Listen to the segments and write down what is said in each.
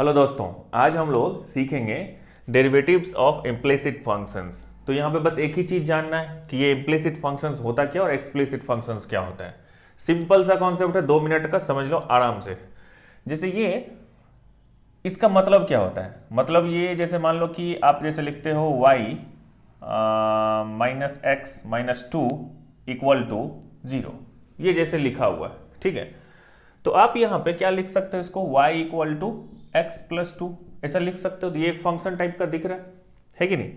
Hello दोस्तों, आज हम लोग सीखेंगे डेरिवेटिव्स ऑफ इम्प्लिसिट फंक्शंस। तो यहाँ पे बस एक ही चीज जानना है कि ये इम्प्लिसिट फंक्शंस होता क्या और एक्सप्लिसिट फंक्शंस क्या होता है। सिंपल सा कॉन्सेप्ट है, 2 मिनट का, समझ लो आराम से। जैसे ये इसका मतलब क्या होता है, मतलब ये जैसे मान लो कि आप जैसे लिखते हो y minus x minus two equal to 0, ये जैसे लिखा हुआ है, ठीक है। तो आप यहाँ पे क्या लिख सकते हो, इसको y equal to x plus two ऐसा लिख सकते हो। तो ये एक फंक्शन टाइप का दिख रहा है कि नहीं।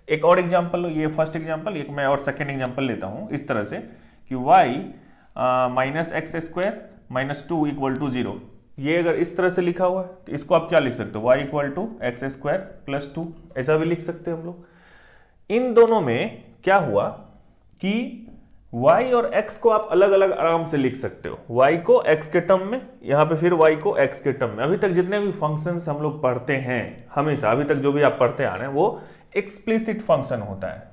एक और एग्जांपल लो, ये फर्स्ट एग्जांपल, एक मैं और सेकेंड एग्जांपल लेता हूँ इस तरह से कि y minus x square minus two equal to 0, ये अगर इस तरह से लिखा हुआ है तो इसको आप क्या लिख सकते हो, y equal to x square plus two, ऐसा भी लिख सकते हो हम लोग। इन दोनों में क्या हुआ कि y और x को आप अलग अलग आराम से लिख सकते हो, y को x के टर्म में, यहां पे फिर y को x के टर्म में। अभी तक जितने भी फंक्शंस हम लोग पढ़ते हैं, हमेशा अभी तक जो भी आप पढ़ते आ रहे हैं, वो एक्सप्लिसिट फंक्शन होता है।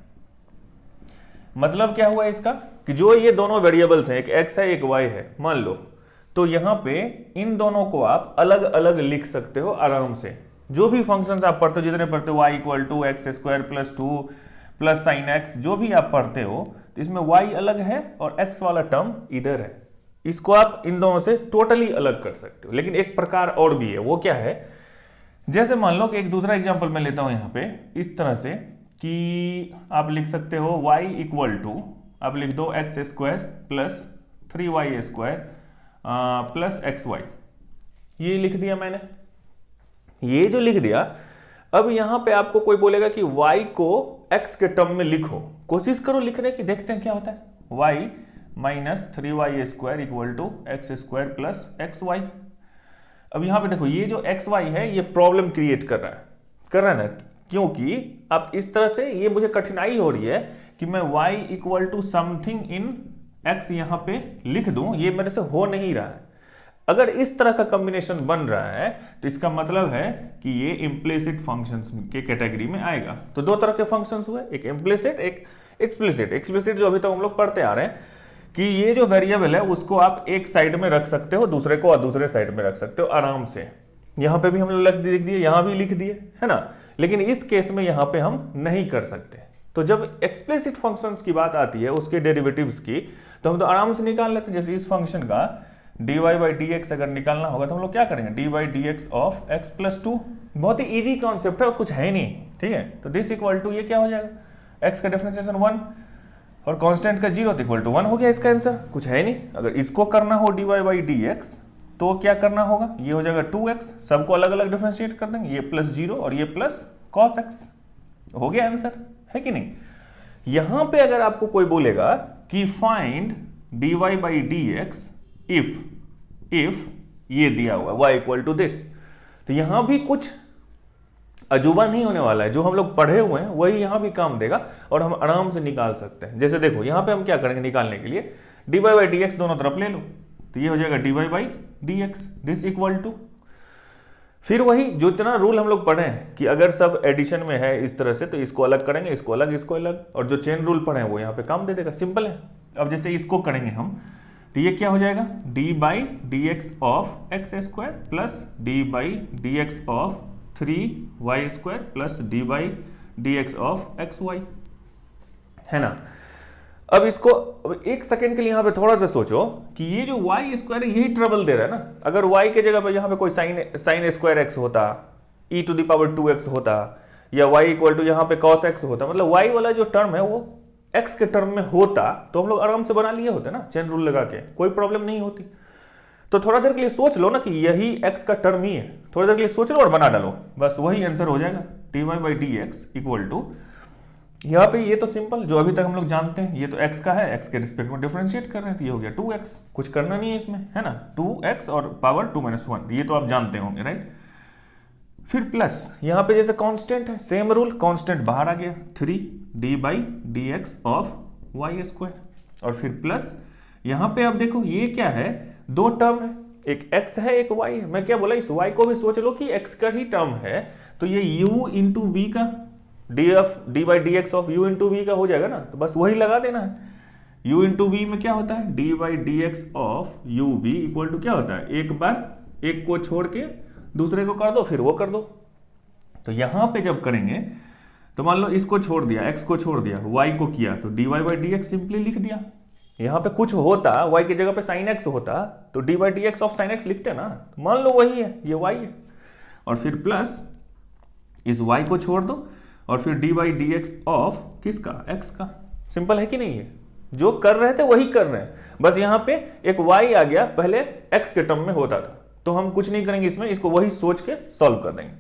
मतलब क्या हुआ इसका कि जो ये दोनों वेरिएबल्स हैं, एक x है एक y है, मान लो, तो यहां पे इन दोनों को आप अलग अलग लिख सकते हो आराम से। जो भी फंक्शंस आप पढ़ते हो, जितने पढ़ते हो, y equal to x square plus two plus sine x, जो भी आप पढ़ते हो, तो इसमें y अलग है और x वाला टर्म इधर है। इसको आप इन दोनों से टोटली अलग कर सकते हो। लेकिन एक प्रकार और भी है, वो क्या है, जैसे मान लो कि एक दूसरा एग्जांपल मैं लेता हूं यहां पे इस तरह से कि आप लिख सकते हो y इक्वल टू, आप लिख दो x square plus 3y square plus x y, ये लिख दिया मैंने। ये जो लिख दिया, अब यहां पे आपको कोई बोलेगा कि y को x के टर्म में लिखो, कोशिश करो लिखने की, देखते हैं क्या होता है। y minus 3y square equal to x square plus x y. अब यहां पे देखो, ये जो एक्स वाई है ये प्रॉब्लम क्रिएट कर रहा है ना, क्योंकि अब इस तरह से ये मुझे कठिनाई हो रही है कि मैं y equal to something in x यहां पे लिख दूं, ये मेरे से हो नहीं रहा है। अगर इस तरह का कॉम्बिनेशन बन रहा है तो इसका मतलब है कि ये इम्प्लिसिट फंक्शंस के कैटेगरी में आएगा। तो दो तरह के फंक्शंस हुए, एक इम्प्लिसिट एक एक्सप्लिसिट। एक्सप्लिसिट जो अभी तक हम लोग पढ़ते आ रहे हैं कि ये जो वेरिएबल है उसको आप एक साइड में रख सकते हो, दूसरे को और दूसरे साइड में रख सकते हो आराम से। यहां पे भी हम लोग लिख दिए, यहां भी लिख दिए, है ना। लेकिन इस केस में यहां पे हम नहीं कर सकते। तो जब एक्सप्लिसिट फंक्शंस की बात आती है, उसके डेरिवेटिव्स की, तो हम तो आराम से निकाल लेते हैं। जैसे इस फंक्शन का dy बाई डी एक्स अगर निकालना होगा तो हम लोग क्या करेंगे, dy by d x of x plus to. बहुत ही इजी कॉन्सेप्ट है और कुछ है नहीं, ठीक है। तो दिस इक्वल टू ये क्या हो जाएगा, x का डिफरेंशिएशन 1 और कांस्टेंट का 0 इक्वल टू 1 हो गया इसका आंसर, कुछ है नहीं। अगर इसको करना हो dy बाई डी एक्स तो क्या करना होगा, ये हो जाएगा 2x, सबको अलग अलग डिफरेंशिएट कर देंगे, ये प्लस 0 और ये प्लस cos x, हो गया आंसर, है कि नहीं। यहां पे अगर आपको कोई बोलेगा कि find dy by d x if ये दिया हुआ y इक्वल टू दिस, तो यहां भी कुछ अजूबा नहीं होने वाला है। जो हम लोग पढ़े हुए हैं वही यहां भी काम देगा और हम आराम से निकाल सकते हैं। जैसे देखो यहां पे हम क्या करेंगे निकालने के लिए, dy बाई डी एक्स दोनों तरफ ले लो, तो ये हो जाएगा dy by d x this equal to, फिर वही जो इतना रूल हम लोग पढ़े हैं कि अगर सब एडिशन में है इस तरह से तो इसको अलग करेंगे, इसको अलग, इसको अलग, और जो चेन रूल पढ़े हैं वो यहाँ पे काम दे देगा, सिंपल है। अब जैसे इसको करेंगे हम, तो ये क्या हो जाएगा, d by d x of x square plus d by d x of 3y square plus d by d x of x y, है ना। अब इसको अब एक सेकेंड के लिए यहाँ पे थोड़ा सा सोचो कि ये जो y स्क्वायर है यही ट्रबल दे रहा है ना। अगर y के जगह पे यहाँ पे कोई साइन स्क्वायर एक्स होता, e to the power 2x होता, या y इक्वल टू यहाँ पे cos x होता, मतलब y वाला जो टर्म है वो x के टर्म में होता, तो हम लोग आराम से बना लिए होते ना, चेन रूल लगा के, कोई प्रॉब्लम नहीं होती। तो थोड़ा देर के लिए सोच लो ना कि यही x का टर्म ही है, थोड़ी देर के लिए सोच लो और बना डालो, बस वही आंसर हो जाएगा। dy by d x equal to, यहाँ पे ये तो सिंपल जो अभी तक हम लोग जानते हैं, ये तो x का है, x के रिस्पेक्ट में डिफरेंशिएट कर रहे हैं, तो ये हो गया 2x, कुछ करना नहीं है इसमें, है ना, 2x और पावर 2 माइनस 1, ये तो आप जानते होंगे, राइट। फिर प्लस यहाँ पे जैसे कांस्टेंट है, सेम रूल, कांस्टेंट बाहर आ गया, 3 d by d x of y square, और फिर प्लस यहाँ पे आप देखो ये क्या है, दो टर्म है, एक x है एक y है। मैं क्या बोला, इस y को भी सोच लो कि x का ही टर्म है, तो ये u इंटू वी का d by d x of u into v का हो जाएगा ना, तो बस वही लगा देना है। u इंटू वी में क्या होता है, d by d x of u v equal to क्या होता है, एक बार एक को छोड़ के दूसरे को कर दो, फिर वो कर दो। तो यहां पे जब करेंगे तो मान लो इसको छोड़ दिया, x को छोड़ दिया, y को किया, तो dy by d x simply लिख दिया। यहां पे कुछ होता, y की जगह पे sin x होता तो dy by d x of sin x लिखते ना, तो मान लो वही है, ये y है, और फिर प्लस इस y को छोड़ दो और फिर dy by d x of किसका, x का। सिंपल है कि नहीं है? जो कर रहे थे वही कर रहे हैं, बस यहां पे एक y आ गया, पहले x के टर्म में होता था, तो हम कुछ नहीं करेंगे इसमें, इसको वही सोच के सॉल्व कर देंगे।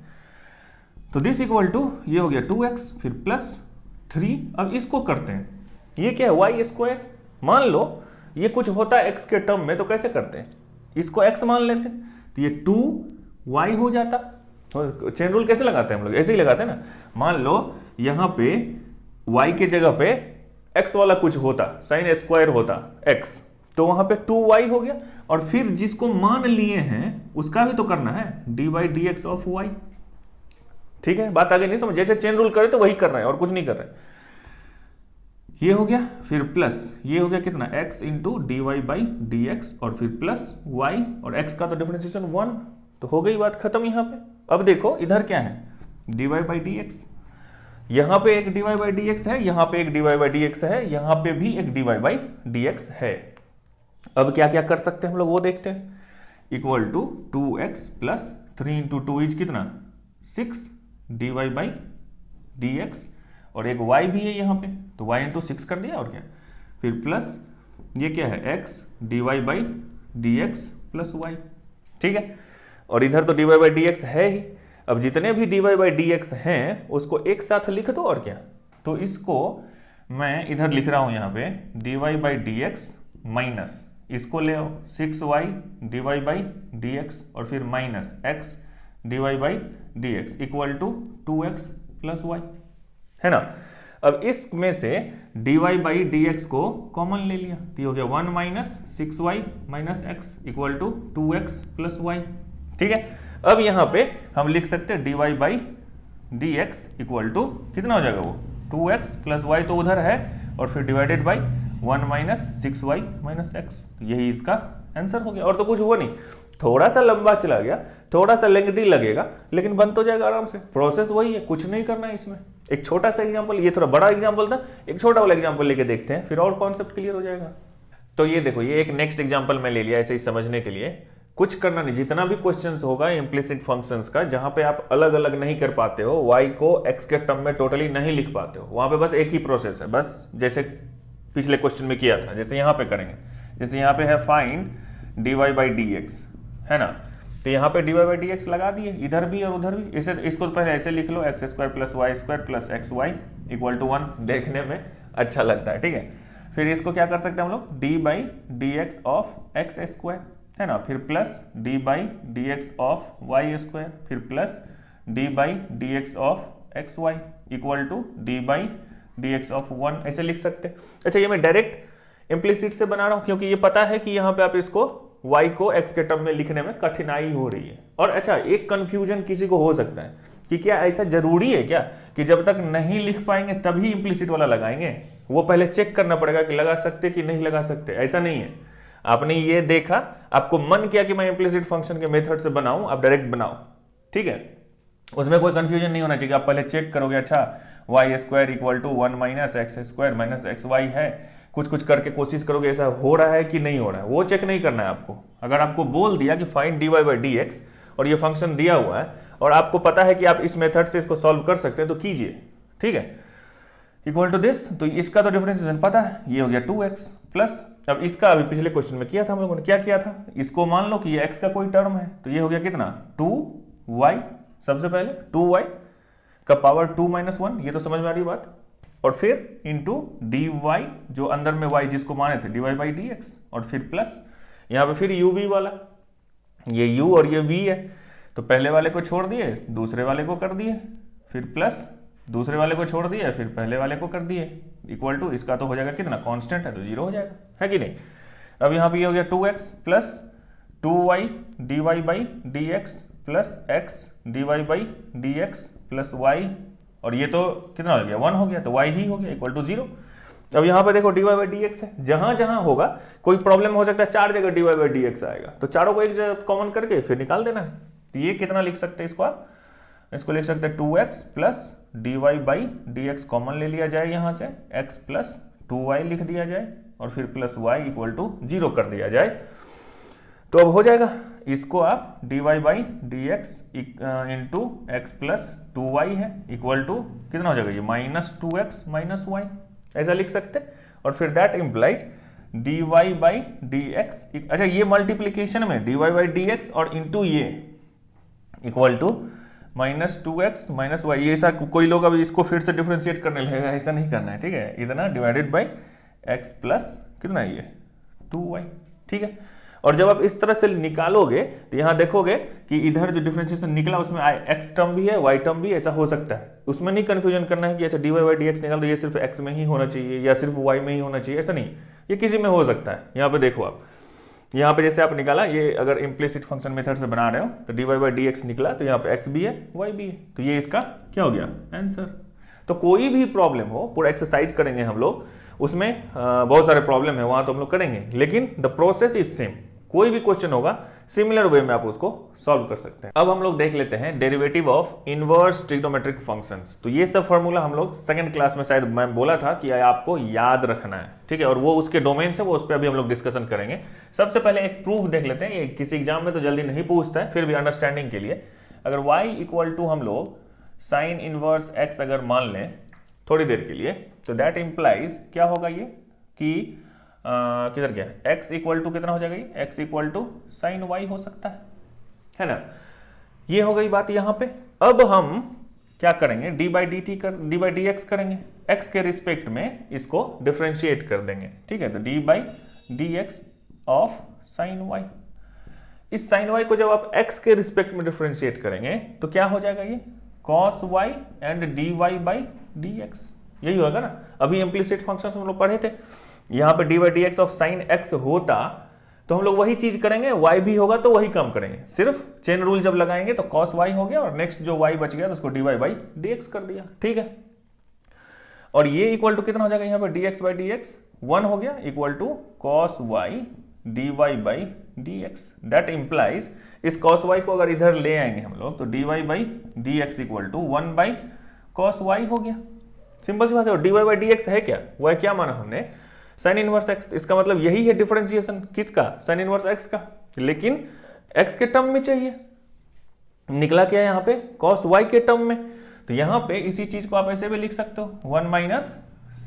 तो दिस इक्वल टू ये हो गया 2x फिर प्लस 3। अब इसको करते हैं, ये क्या है, वाई स्क्वायर। मान लो ये कुछ होता है x के टर्म में, तो कैसे करते हैं, इसको x मान लेते हैं, तो ये 2y हो जाता। तो चेन रूल कैसे लगाते हैं हम लोग, ऐसे ही लगाते हैं ना। मान लो यहां पे y के जगह पे x वाला कुछ होता, साइन स्क्वायर होता x, तो वहां पे 2y हो गया, और फिर जिसको मान लिए हैं उसका भी तो करना है, d by d x of y. ठीक है, बात आगे नहीं समझ, जैसे चेन रूल करे तो वही कर रहे हैं और कुछ नहीं कर रहे हैं। ये हो गया, फिर प्लस ये हो गया कितना, x into d y by d x, और फिर प्लस y, और x का तो डिफरेंशिएशन 1, तो हो गई बात खत्म यहां पे। अब देखो इधर क्या है, d y by d x, यहां पे एक d y by d x है, यहां पे एक d y by d x है, यहां पे भी एक d y by d x है। अब क्या क्या कर सकते हैं हम लोग वो देखते हैं। Equal to 2x plus 3 into 2 is कितना, 6 d y by d x, और एक y भी है यहाँ पे, तो y इंटू 6 कर दिया, और क्या, फिर प्लस ये क्या है, x d y by d x plus y. ठीक है, और इधर तो d y by d x है ही। अब जितने भी d y by d x हैं उसको एक साथ लिख दो, और क्या। तो इसको मैं इधर लिख रहा हूं यहाँ पे d y by d x minus, इसको ले आओ 6y d y by d x, और फिर minus x d y by d x equal to 2x plus y, है ना। अब इसमें से d y by d x को कॉमन ले लिया, तो हो गया 1 minus 6y minus x equal to 2x plus y. ठीक है, अब यहां पे हम लिख सकते हैं D y by d x equal to कितना हो जाएगा, वो 2x प्लस वाई तो उधर है, और फिर divided by 1 minus 6y minus x. यही इसका आंसर हो गया, और तो कुछ हुआ नहीं। थोड़ा सा लंबा चला गया, थोड़ा सा लेंथी लगेगा, लेकिन बन तो जाएगा आराम से। प्रोसेस वही है, कुछ नहीं करना है इसमें। एक छोटा सा एग्जांपल, ये थोड़ा बड़ा एग्जांपल था, एक छोटा वाला एग्जांपल लेके देखते हैं, फिर और कॉन्सेप्ट क्लियर हो जाएगा। तो ये देखो, ये एक नेक्स्ट एग्जांपल मैं ले लिया ऐसे ही समझने के लिए। कुछ करना नहीं, जितना भी क्वेश्चंस होगा इम्प्लिसिट फंक्शंस का, जहां पे आप अलग अलग नहीं कर पाते हो, y को x के टर्म में टोटली नहीं लिख पाते हो, वहां पे बस एक ही प्रोसेस है, बस जैसे पिछले क्वेश्चन में किया था, जैसे यहाँ पे करेंगे। जैसे यहाँ पे है find d y by d x, है ना, तो यहाँ पे d y by d x लगा दिए, इधर भी और उधर भी। इसे इसको पहले ऐसे लिख लो, x square plus y square plus x y equal to 1, देखने में अच्छा लगता है। ठीक है, फिर इसको क्या कर सकते हैं हम लोग, d by d x of x square, है ना, फिर plus d by d x of y square, फिर plus d by d x of x y equal to d by d x of 1, ऐसे लिख सकते हैं। अच्छा, ये मैं डायरेक्ट इम्प्लिसिट से बना रहा हूं, क्योंकि ये पता है कि यहाँ पे आप इसको y को x के टर्म में लिखने में कठिनाई हो रही है। और अच्छा, एक कंफ्यूजन किसी को हो सकता है कि क्या ऐसा जरूरी है क्या कि जब तक नहीं लिख पाएंगे तभी इम्प्लिसिट वाला लगाएंगे, वो पहले चेक करना पड़ेगा कि लगा सकते कि नहीं लगा सकते। ऐसा नहीं है, आपने ये देखा, आपको मन किया कि मैं इम्प्लिसिट फंक्शन के मेथड से बनाऊं, आप डायरेक्ट बनाओ। ठीक है, उसमें कोई कंफ्यूजन नहीं होना चाहिए। आप पहले चेक करोगे, अच्छा y square equal to 1 minus x square minus x y है, कुछ कुछ करके कोशिश करोगे ऐसा हो रहा है कि नहीं हो रहा है, वो चेक नहीं करना है आपको। अगर आपको बोल दिया कि find d y by d x और ये फंक्शन दिया हुआ है और आपको पता है कि आप इस मेथड से इसको सॉल्व कर सकते हैं, तो कीजिए। ठीक है, इक्वल टू दिस, तो इसका तो डिफरेंशिएशन पता है, ये हो गया 2x प्लस, अब इसका अभी पिछले क्वेश्चन में किया था हम लोगों ने, क्या किया था, इसको मान लो कि ये x का कोई टर्म है, तो ये हो गया कितना 2y, सबसे पहले 2y का पावर 2 माइनस 1, ये तो समझ में आ रही बात, और फिर इंटू डी वाई, जो अंदर में y जिसको माने थे, d y by d x, और फिर प्लस यहाँ पे फिर u v वाला, ये u और ये v है, तो पहले वाले को छोड़ दिए, दूसरे वाले को कर दिए, फिर प्लस दूसरे वाले को छोड़ दिए, फिर पहले वाले को कर दिए, इक्वल टू, इसका तो हो जाएगा कितना, कांस्टेंट है तो 0 हो जाएगा, है कि नहीं। अब यहाँ पे ये हो गया 2x plus 2y d y by d x plus x d y by d x plus y, और ये तो कितना हो गया 1 हो गया, तो y ही हो गया इक्वल टू 0। अब यहाँ पे देखो d y by d x है, जहां जहां होगा कोई प्रॉब्लम हो सकता है, 4 जगह d y by d x आएगा, तो चारों को एक जगह कॉमन करके फिर निकाल देना है। तो ये कितना लिख सकते हैं इसको आप, इसको लिख सकते हैं 2x plus dy by dx common ले लिया जाए यहाँ से, x प्लस 2y लिख दिया जाए और फिर प्लस y इक्वल टू 0 कर दिया जाए। तो अब हो जाएगा, इसको आप dy by d x into x plus 2y है इक्वल टू कितना हो जाएगा ये माइनस 2x माइनस y, ऐसा लिख सकते हैं। और फिर that implies dy by d x, अच्छा ये मल्टीप्लीकेशन में dy बाई डी एक्स और इंटू ये equal to minus 2x minus y. ये ऐसा कोई लोग अभी इसको फिर से डिफ्रेंशिएट करने लगेगा, ऐसा नहीं करना है, ठीक है। इतना डिवाइडेड बाई x प्लस कितना ये 2y, ठीक है। और जब आप इस तरह से निकालोगे तो यहाँ देखोगे कि इधर जो डिफरेंशिएशन निकला उसमें x टर्म भी है y टर्म भी, ऐसा हो सकता है। उसमें नहीं कंफ्यूजन करना है कि अच्छा dy बाई डी एक्स निकाल तो ये सिर्फ x में ही होना चाहिए या सिर्फ y में ही होना चाहिए, ऐसा नहीं, ये किसी में हो सकता है। यहाँ पे देखो आप, यहाँ पे जैसे आप निकाला, ये अगर इम्प्लिसिट फंक्शन मेथड से बना रहे हो तो dy बाई डी एक्स निकला, तो यहाँ पे x भी है y भी है, तो ये इसका क्या हो गया आंसर। तो कोई भी प्रॉब्लम हो, पूरा एक्सरसाइज करेंगे हम लोग, उसमें बहुत सारे प्रॉब्लम है वहां तो हम लोग करेंगे, लेकिन द प्रोसेस इज सेम। कोई भी क्वेश्चन होगा सिमिलर वे में आप उसको सॉल्व कर सकते हैं। अब हम लोग देख लेते हैं derivative of inverse trigonometric functions. तो ये सब फॉर्मूला हम लोग सेकंड क्लास में शायद मैं बोला था कि आपको याद रखना है, ठीक है, और वो उसके डोमेन से वो उस पर अभी हम लोग डिस्कशन करेंगे। सबसे पहले एक प्रूफ देख लेते हैं, ये किसी एग्जाम में तो जल्दी नहीं पूछता है, फिर भी अंडरस्टैंडिंग के लिए, अगर y इक्वल टू हम लोग साइन इनवर्स x अगर मान लें थोड़ी देर के लिए, तो दैट इंप्लाइज क्या होगा ये कि किधर गया, x इक्वल टू कितना हो जाएगा ये, x equal to sine y हो सकता है ना। ये हो गई बात यहाँ पे। अब हम क्या करेंगे, डी बाई डी एक्स करेंगे, x के रिस्पेक्ट में इसको डिफ्रेंशिएट कर देंगे, ठीक है। तो D by d x of sine y, इस साइन y को जब आप x के रिस्पेक्ट में डिफ्रेंशिएट करेंगे तो क्या हो जाएगा ये cos y and dy by dx, यही होगा ना। अभी इम्प्लिसिट फंक्शन हम लोग पढ़े थे, यहाँ पे D by d x of sine x होता तो हम लोग वही चीज करेंगे, y भी होगा तो वही कम करेंगे, सिर्फ चेन रूल जब लगाएंगे तो cos y हो गया और नेक्स्ट जो y बच गया तो उसको d y by d x कर दिया, ठीक है। और ये इक्वल टू कितना हो जाएगा यहाँ पे dx बाई डी एक्स 1 हो गया equal to cos y dy by d x. That implies इस cos y को अगर इधर ले आएंगे हम लोग तो dy by d x equal to 1 by cos y हो गया। सिंपल सी बात है। और dy बाई डी एक्स है क्या, वह क्या माना हमने, साइन इनवर्स x, इसका मतलब यही है डिफरेंशिएशन किसका, साइन इनवर्स x का, लेकिन x के टर्म में चाहिए। निकला क्या यहाँ पे cos y के टर्म में, तो यहाँ पे इसी चीज को आप ऐसे भी लिख सकते हो 1 minus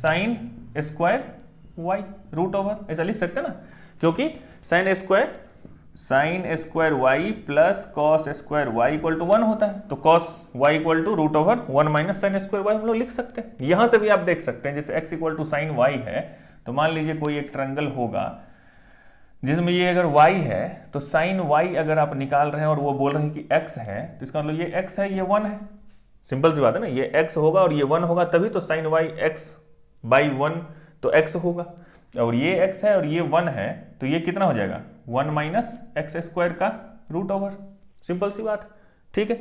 sine square y root over, ऐसा लिख सकते हैं ना, क्योंकि sine square y plus cos square y equal to 1 होता है, तो cos y equal to root over 1 minus sine square y हम लोग लिख सकते हैं। यहां से भी आप देख सकते हैं, जैसे x equal to sine y है, तो मान लीजिए कोई एक ट्रायंगल होगा जिसमें ये अगर y है, तो साइन y अगर आप निकाल रहे हैं और वो बोल रहे हैं कि x है, तो इसका मतलब ये x है ये 1 है, सिंपल सी बात है ना, ये x होगा और ये 1 होगा तभी तो साइन y x बाई 1 तो x होगा, और ये x है और ये 1 है, तो ये कितना हो जाएगा 1 माइनस एक्स स्क्वायर का रूट ओवर, सिंपल सी बात, ठीक है।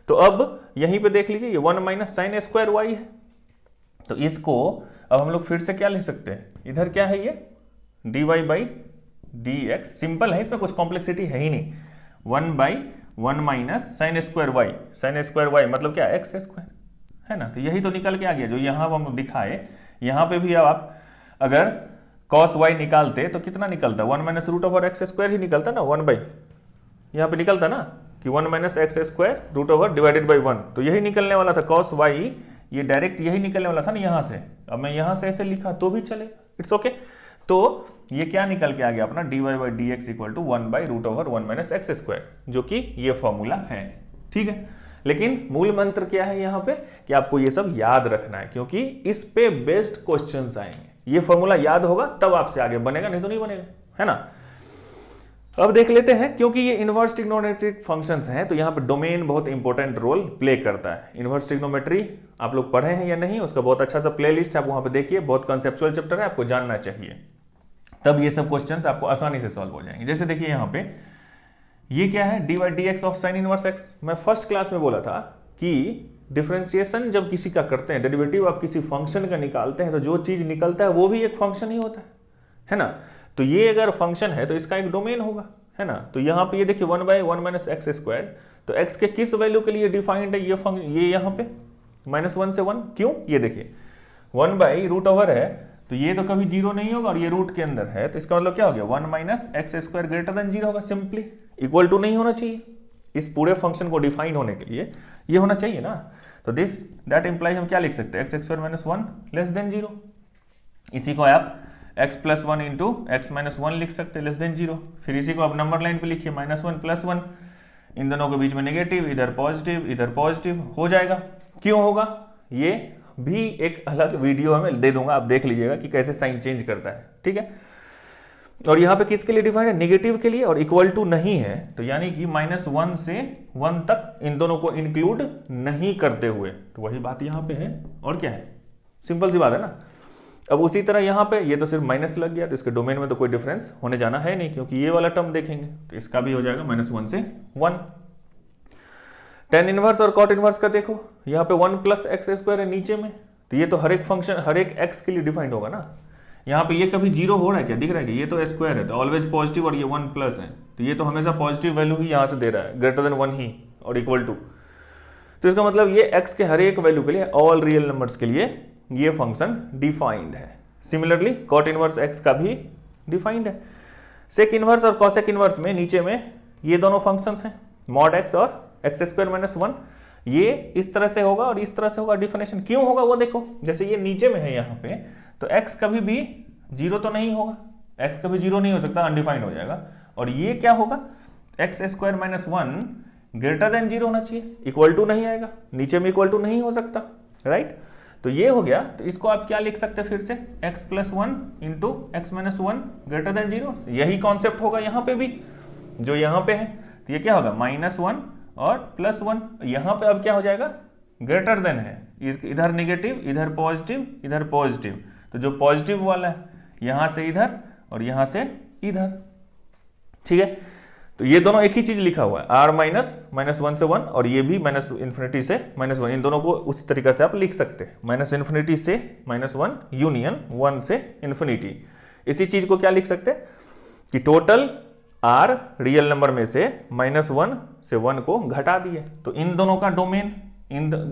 तो अब यहीं पे देख लीजिए ये 1 माइनस साइन स्क्वायर y है, तो इसको अब हम लोग फिर से क्या लिख सकते हैं, इधर क्या है ये dy by d x, simple है, इसमें कुछ कॉम्प्लेक्सिटी है ही नहीं, 1 by 1 minus sine square y मतलब क्या एक्स स्क्वायर है ना। तो यही तो निकल के आ गया जो यहाँ हम दिखाए। यहाँ पे भी आप अगर cos y निकालते तो कितना निकलता, 1 minus root over x square ही निकलता ना, 1 बाई यहाँ पे निकलता ना कि 1 minus x square root over divided by 1, तो यही निकलने वाला था cos y, ये डायरेक्ट यही निकलने वाला था ना यहाँ से। अब मैं यहाँ से ऐसे लिखा तो भी चलेगा, इट्स ओके। तो ये क्या निकल के आ गया अपना dy by d x equal to 1 by root over 1 minus x square, जो कि ये फॉर्मूला है, ठीक है। लेकिन मूल मंत्र क्या है यहाँ पे कि आपको ये सब याद रखना है, क्योंकि इस पे बेस्ड क्वेश्चंस आएंगे। ये फॉर्मूला याद होगा तब आपसे आगे बनेगा, नहीं तो नहीं बनेगा, है ना। अब देख लेते हैं, क्योंकि ये इनवर्स ट्रिग्नोमेट्रिक फंक्शंस हैं तो यहाँ पे डोमेन बहुत इंपॉर्टेंट रोल प्ले करता है। इनवर्स ट्रिग्नोमेट्री आप लोग पढ़े हैं या नहीं, उसका बहुत अच्छा सा प्लेलिस्ट है, आप वहां पे देखिए, बहुत कंसेप्चुअल चैप्टर है, आपको जानना चाहिए, तब ये सब क्वेश्चंस आपको आसानी से सॉल्व हो जाएंगे। जैसे देखिए यहाँ पे ये क्या है, d by d x of sine inverse x. मैं फर्स्ट क्लास में बोला था कि डिफरेंशिएशन जब किसी का करते हैं, डेरिवेटिव आप किसी फंक्शन का निकालते हैं, तो जो चीज निकलता है वो भी एक फंक्शन ही होता है ना। तो ये अगर फंक्शन है तो इसका एक डोमेन होगा, है ना। तो यहाँ पे ये देखिए 1 बाई 1 माइनस एक्स स्क्वायर, तो x के किस वैल्यू के लिए डिफाइंड है ये यहाँ पे -1 से 1, क्यों? ये देखिए 1/√ओवर है, तो ये तो कभी जीरो नहीं होगा और ये रूट के अंदर है, तो इसका मतलब क्या हो गया 1 - x² ग्रेटर देन 0 होगा, सिंपली इक्वल टू नहीं होना चाहिए। इस पूरे फंक्शन को डिफाइन होने के लिए ये होना चाहिए ना। तो दैट इंप्लाइज हम क्या लिख सकते हैं, x² - 1 लेस देन 0। इसी को आप x + 1 इंटू x - 1 लिख सकते हैं लेस देन 0। फिर इसी को आप नंबर लाइन पे लिखिए -1 + 1, इन दोनों के बीच में नेगेटिव, इधर पॉजिटिव हो जाएगा। क्यों होगा ये भी एक अलग वीडियो में दे दूंगा, आप देख लीजिएगा कि कैसे साइन चेंज करता है, ठीक है। और यहाँ पे किसके लिए डिफाइंड है, नेगेटिव के लिए, और इक्वल टू नहीं है, तो यानी कि -1 से 1 तक इन दोनों को इंक्लूड नहीं करते हुए, तो वही बात यहाँ पे है। और क्या है, सिंपल सी बात है ना। अब उसी तरह यहाँ पे ये तो सिर्फ माइनस लग गया, तो इसके डोमेन में तो कोई डिफरेंस होने जाना है नहीं, क्योंकि ये वाला टर्म देखेंगे तो इसका भी हो जाएगा -1 से 1। tan इनवर्स और cot इनवर्स का देखो, यहाँ पे 1 + x² है नीचे में, तो ये तो हर एक फंक्शन हर एक x के लिए डिफाइंड होगा ना। यहाँ पे ये कभी जीरो हो रहा है क्या, दिख रहा है कि ये तो स्क्वायर है, तो ऑलवेज पॉजिटिव, और ये 1+ है, तो ये तो हमेशा पॉजिटिव वैल्यू ही यहाँ से दे रहा है, ग्रेटर देन 1 ही और इक्वल टू। तो इसका मतलब ये x के हर एक वैल्यू के लिए, ऑल रियल नंबर्स के लिए ये फंक्शन डिफाइंड है। सिमिलरली cot इनवर्स x का भी डिफाइंड है। सेक इनवर्स और कॉसेक इनवर्स में नीचे में ये दोनों फंक्शंस हैं, mod x और x² - 1, ये इस तरह से होगा और इस तरह से होगा। डिफिनेशन क्यों होगा वो देखो, जैसे ये नीचे में है यहाँ पे, तो x कभी भी जीरो तो नहीं होगा, x कभी जीरो नहीं हो सकता, अनडिफाइंड हो जाएगा। और ये क्या होगा, x² - 1 ग्रेटर देन 0 होना चाहिए, इक्वल टू नहीं आएगा, नीचे में इक्वल टू नहीं हो सकता, राइट। तो ये हो गया, तो इसको आप क्या लिख सकते हैं फिर से, x + 1 into x - 1 greater than 0। यही कॉन्सेप्ट होगा यहाँ पे भी जो यहाँ पे है, तो ये क्या होगा -1 और +1, यहाँ पे अब क्या हो जाएगा, ग्रेटर देन है, इधर नेगेटिव, इधर पॉजिटिव, तो जो पॉजिटिव वाला है यहां से इधर और यहां से इधर, ठीक है। तो ये दोनों एक ही चीज लिखा हुआ है, r -1 से 1, और ये भी -∞ से -1, इन दोनों को उसी तरीका से आप लिख सकते हैं, -∞ से -1 यूनियन 1 से ∞। इसी चीज को क्या लिख सकते हैं कि टोटल r रियल नंबर में से -1 से 1 को घटा दिए, तो इन दोनों का डोमेन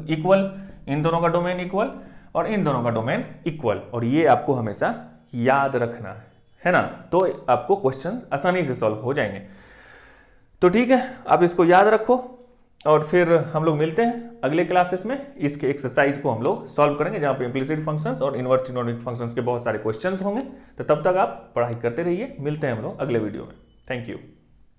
इक्वल, इन दोनों का डोमेन इक्वल और इन दोनों का डोमेन इक्वल, और ये आपको हमेशा याद रखना है ना, तो आपको क्वेश्चन आसानी से सॉल्व हो जाएंगे। तो ठीक है, आप इसको याद रखो, और फिर हम लोग मिलते हैं अगले क्लासेस में, इसके एक्सरसाइज को हम लोग सॉल्व करेंगे, जहां पे इम्प्लिसिट फंक्शंस और इनवर्स ट्रिग्नोमेट्रिक फंक्शंस के बहुत सारे क्वेश्चंस होंगे। तो तब तक आप पढ़ाई करते रहिए, मिलते हैं हम लोग अगले वीडियो में। Thank you.